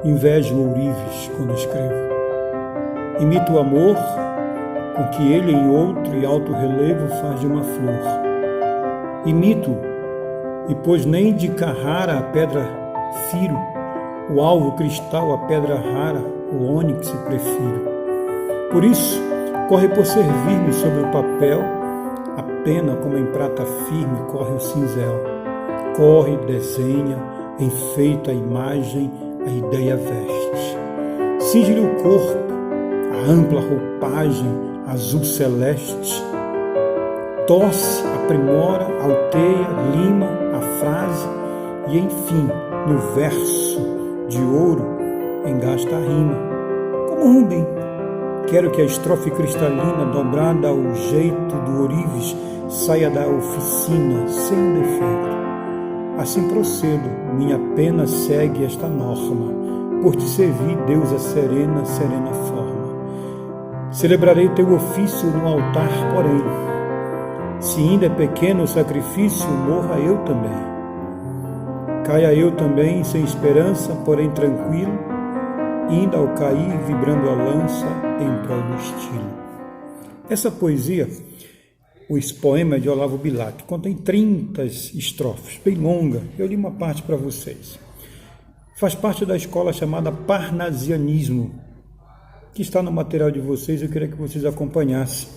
Invejo ourives quando escrevo. Imito o amor com que ele em outro e alto relevo faz de uma flor. Imito, e pois nem de Carrara a pedra firo, o alvo cristal a pedra rara, o ônix prefiro. Por isso, corre por servir-me sobre o papel, a pena como em prata firme corre o cinzel. Corre, desenha, enfeita a imagem, a ideia veste. Cinge-lhe o corpo, a ampla roupagem azul celeste. Tosse, aprimora, alteia, lima a frase e, enfim, no verso de ouro, engasta a rima. Como Rubem, quero que a estrofe cristalina, dobrada ao jeito do ourives, saia da oficina sem um defeito. Assim procedo, minha pena segue esta norma, por te servir, deusa serena, serena forma. Celebrarei teu ofício no altar, porém, se ainda é pequeno o sacrifício, morra eu também. Caia eu também sem esperança, porém tranquilo, ainda ao cair, vibrando a lança em prol do estilo. Essa poesia, o poema é de Olavo Bilac, contém 30 estrofes, bem longa. Eu li uma parte para vocês. Faz parte da escola chamada Parnasianismo, que está no material de vocês. Eu queria que vocês acompanhassem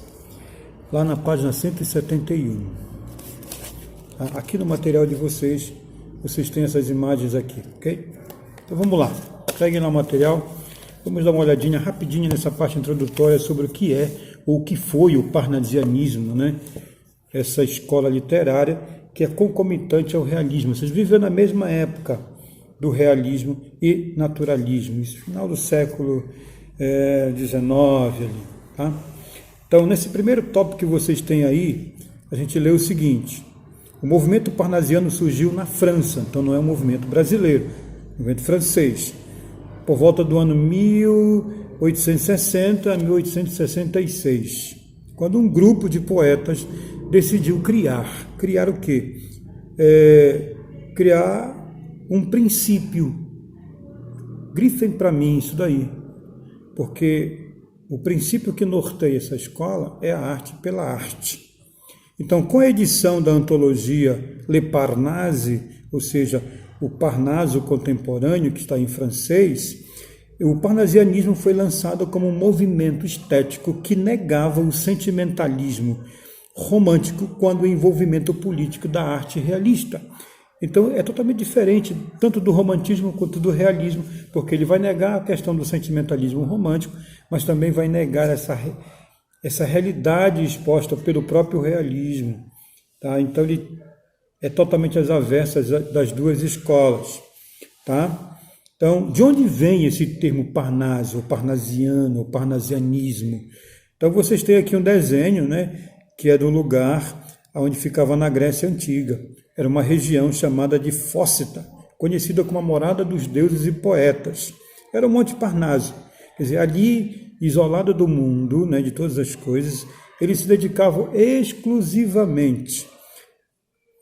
lá na página 171. Aqui no material de vocês, vocês têm essas imagens aqui, ok? Então vamos lá, peguem lá o material, vamos dar uma olhadinha rapidinho nessa parte introdutória sobre o que é ou o que foi o parnasianismo, né? Essa escola literária que é concomitante ao realismo. Vocês vivem na mesma época do realismo e naturalismo, isso final do século XIX ali, tá? Então, nesse primeiro tópico que vocês têm aí, a gente lê o seguinte: o movimento parnasiano surgiu na França, então não é um movimento brasileiro, é um movimento francês, por volta do ano 1860 a 1866, quando um grupo de poetas decidiu criar o quê? Criar um princípio. Grifem para mim isso daí, porque o princípio que norteia essa escola é a arte pela arte. Então, com a edição da antologia Le Parnasse, ou seja, o Parnaso contemporâneo, que está em francês, o parnasianismo foi lançado como um movimento estético que negava o sentimentalismo romântico quando o envolvimento político da arte realista. Então, é totalmente diferente, tanto do romantismo quanto do realismo, porque ele vai negar a questão do sentimentalismo romântico, mas também vai negar essa realidade exposta pelo próprio realismo. Tá? Então, ele é totalmente às avessas das duas escolas. Tá? Então, de onde vem esse termo Parnaso, ou parnasiano, ou parnasianismo? Então, vocês têm aqui um desenho, né, que é do lugar onde ficava na Grécia Antiga. Era uma região chamada de Fócita, conhecida como a morada dos deuses e poetas. Era o Monte Parnaso. Quer dizer, ali, isolado do mundo, né, de todas as coisas, eles se dedicavam exclusivamente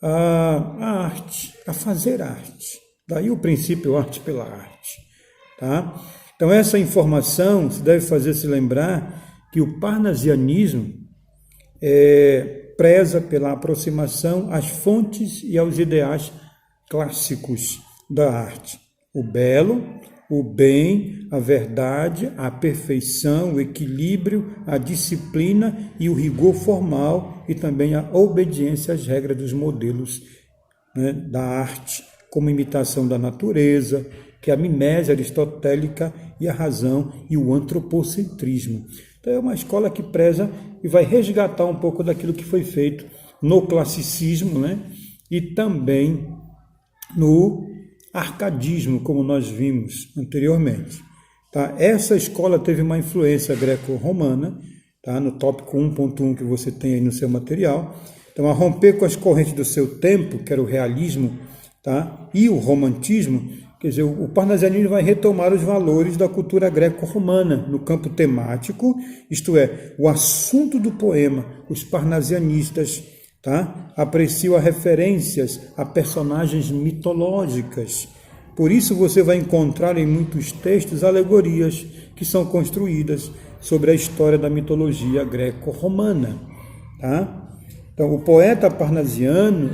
à arte, a fazer arte. Daí o princípio arte pela arte. Tá? Então, essa informação se deve fazer se lembrar que o parnasianismo preza pela aproximação às fontes e aos ideais clássicos da arte. O belo, o bem, a verdade, a perfeição, o equilíbrio, a disciplina e o rigor formal e também a obediência às regras dos modelos, né, da arte, como imitação da natureza, que é a mimese aristotélica e a razão e o antropocentrismo. Então é uma escola que preza e vai resgatar um pouco daquilo que foi feito no classicismo, né? E também no arcadismo, como nós vimos anteriormente. Tá? Essa escola teve uma influência greco-romana, tá? No tópico 1.1 que você tem aí no seu material. Então, a romper com as correntes do seu tempo, que era o realismo, tá? E o romantismo, quer dizer, o parnasianismo vai retomar os valores da cultura greco-romana no campo temático, isto é, o assunto do poema. Os parnasianistas, tá, apreciam as referências a personagens mitológicas, Por isso você vai encontrar em muitos textos alegorias que são construídas sobre a história da mitologia greco-romana. Tá? Então, o poeta parnasiano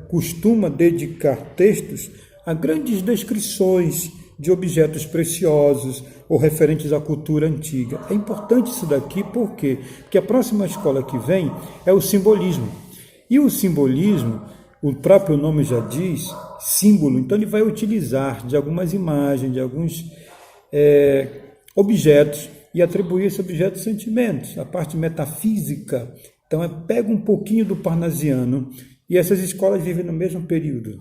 costuma dedicar textos a grandes descrições de objetos preciosos ou referentes à cultura antiga. É importante isso daqui, por quê? Porque a próxima escola que vem é o simbolismo. E o simbolismo, o próprio nome já diz, símbolo, então ele vai utilizar de algumas imagens, de alguns objetos e atribuir esse objeto sentimentos, a parte metafísica. Então pega um pouquinho do parnasiano e essas escolas vivem no mesmo período,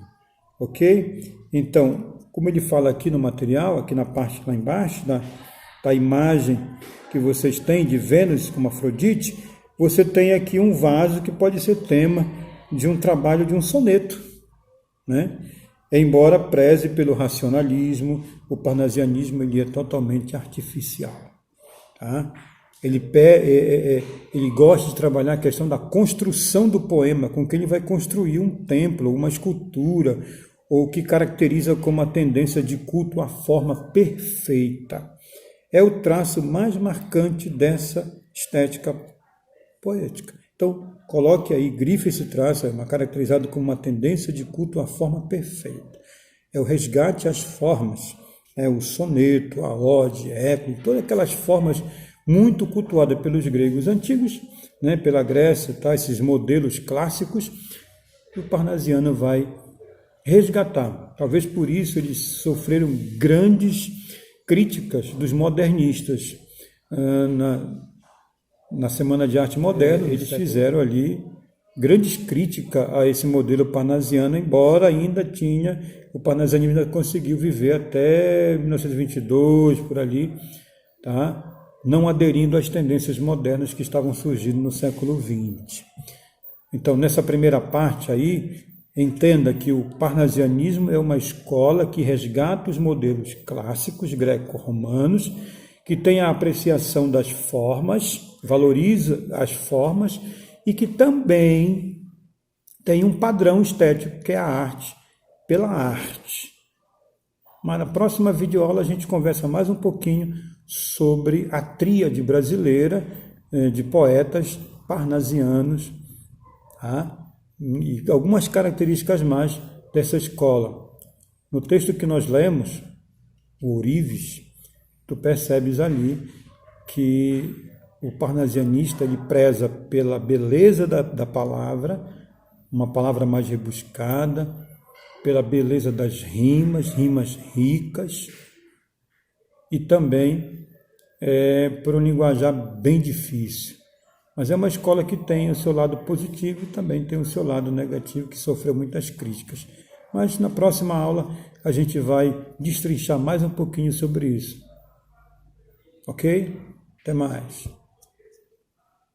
ok? Então, como ele fala aqui no material, aqui na parte lá embaixo, da imagem que vocês têm de Vênus como Afrodite, você tem aqui um vaso que pode ser tema de um trabalho de um soneto, né? Embora preze pelo racionalismo, o parnasianismo ele é totalmente artificial. Tá? Ele gosta de trabalhar a questão da construção do poema, com que ele vai construir um templo, uma escultura, ou que caracteriza como a tendência de culto à forma perfeita. É o traço mais marcante dessa estética poética. Então, coloque aí, grife esse traço, caracterizado como uma tendência de culto à forma perfeita. É o resgate às formas, o soneto, a ode, épico, todas aquelas formas muito cultuadas pelos gregos antigos, né, pela Grécia, tá, esses modelos clássicos, o parnasiano vai resgatar. Talvez por isso eles sofreram grandes críticas dos modernistas. Na Semana de Arte Moderna, eles fizeram ali grandes críticas a esse modelo parnasiano, embora ainda o parnasianismo ainda conseguiu viver até 1922, por ali, tá? Não aderindo às tendências modernas que estavam surgindo no século XX. Então, nessa primeira parte aí, entenda que o parnasianismo é uma escola que resgata os modelos clássicos greco-romanos, que tem a apreciação das formas, valoriza as formas e que também tem um padrão estético, que é a arte, pela arte. Mas na próxima videoaula a gente conversa mais um pouquinho sobre a tríade brasileira de poetas parnasianos, tá? E algumas características mais dessa escola. No texto que nós lemos, o Ourives, tu percebes ali que o parnasianista ele preza pela beleza da palavra, uma palavra mais rebuscada, pela beleza das rimas ricas, e também por um linguajar bem difícil. Mas é uma escola que tem o seu lado positivo e também tem o seu lado negativo, que sofreu muitas críticas. Mas na próxima aula a gente vai destrinchar mais um pouquinho sobre isso. Ok? Até mais.